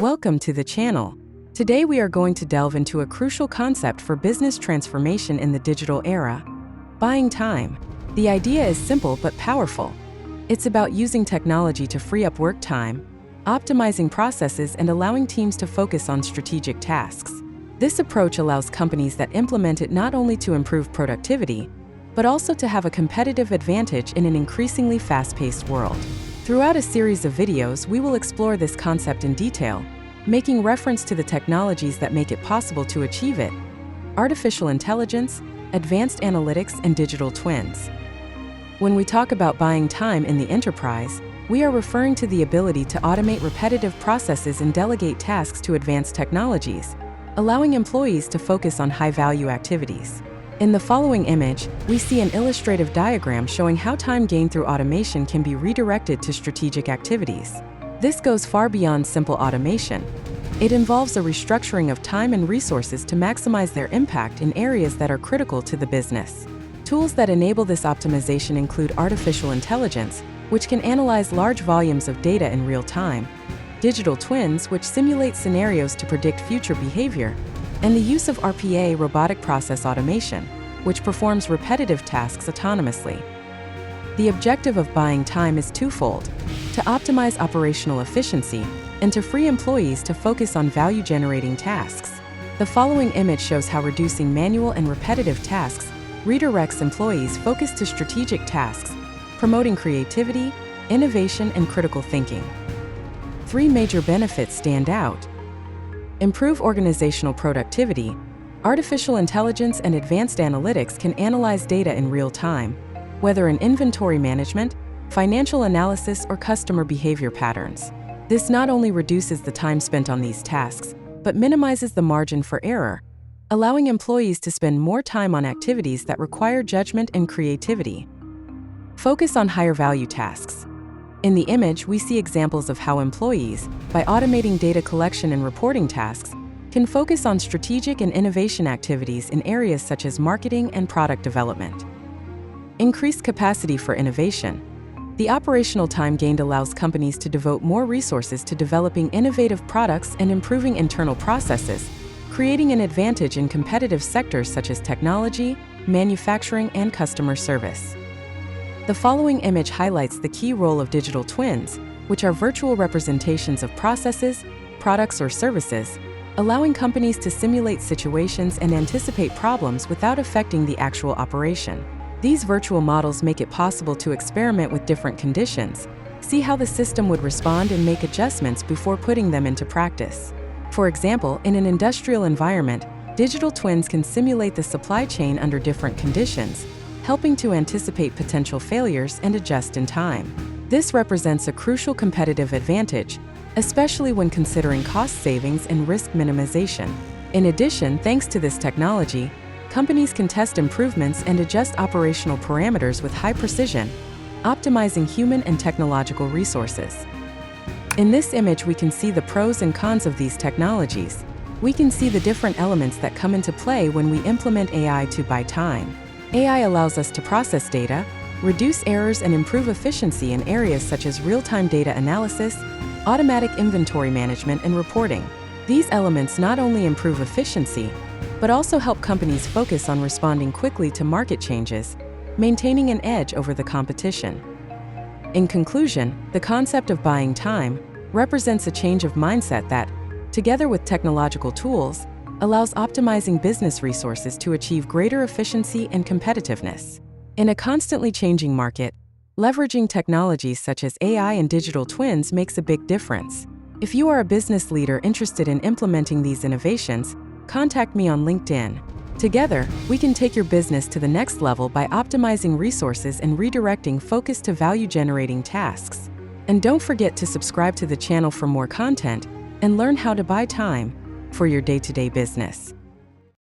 Welcome to the channel. Today we are going to delve into a crucial concept for business transformation in the digital era: buying time. The idea is simple but powerful. It's about using technology to free up work time, optimizing processes, and allowing teams to focus on strategic tasks. This approach allows companies that implement it not only to improve productivity, but also to have a competitive advantage in an increasingly fast-paced world. Throughout a series of videos, we will explore this concept in detail, making reference to the technologies that make it possible to achieve it: artificial intelligence, advanced analytics, and digital twins. When we talk about buying time in the enterprise, we are referring to the ability to automate repetitive processes and delegate tasks to advanced technologies, allowing employees to focus on high-value activities. In the following image, we see an illustrative diagram showing how time gained through automation can be redirected to strategic activities. This goes far beyond simple automation. It involves a restructuring of time and resources to maximize their impact in areas that are critical to the business. Tools that enable this optimization include artificial intelligence, which can analyze large volumes of data in real time, digital twins, which simulate scenarios to predict future behavior, and the use of RPA, robotic process automation, which performs repetitive tasks autonomously. The objective of buying time is twofold: to optimize operational efficiency and to free employees to focus on value-generating tasks. The following image shows how reducing manual and repetitive tasks redirects employees' focus to strategic tasks, promoting creativity, innovation, and critical thinking. 3 major benefits stand out: improve organizational productivity. Artificial intelligence and advanced analytics can analyze data in real time, whether in inventory management, financial analysis, or customer behavior patterns. This not only reduces the time spent on these tasks, but minimizes the margin for error, allowing employees to spend more time on activities that require judgment and creativity. Focus on higher value tasks. In the image, we see examples of how employees, by automating data collection and reporting tasks, can focus on strategic and innovation activities in areas such as marketing and product development. Increased capacity for innovation. The operational time gained allows companies to devote more resources to developing innovative products and improving internal processes, creating an advantage in competitive sectors such as technology, manufacturing, and customer service. The following image highlights the key role of digital twins, which are virtual representations of processes, products, or services, allowing companies to simulate situations and anticipate problems without affecting the actual operation. These virtual models make it possible to experiment with different conditions, see how the system would respond, and make adjustments before putting them into practice. For example, in an industrial environment, digital twins can simulate the supply chain under different conditions, helping to anticipate potential failures and adjust in time. This represents a crucial competitive advantage, especially when considering cost savings and risk minimization. In addition, thanks to this technology, companies can test improvements and adjust operational parameters with high precision, optimizing human and technological resources. In this image, we can see the pros and cons of these technologies. We can see the different elements that come into play when we implement AI to buy time. AI allows us to process data, reduce errors, and improve efficiency in areas such as real-time data analysis, automatic inventory management, and reporting. These elements not only improve efficiency, but also help companies focus on responding quickly to market changes, maintaining an edge over the competition. In conclusion, the concept of buying time represents a change of mindset that, together with technological tools, allows optimizing business resources to achieve greater efficiency and competitiveness. In a constantly changing market, leveraging technologies such as AI and digital twins makes a big difference. If you are a business leader interested in implementing these innovations, contact me on LinkedIn. Together, we can take your business to the next level by optimizing resources and redirecting focus to value-generating tasks. And don't forget to subscribe to the channel for more content and learn how to buy time for your day-to-day business.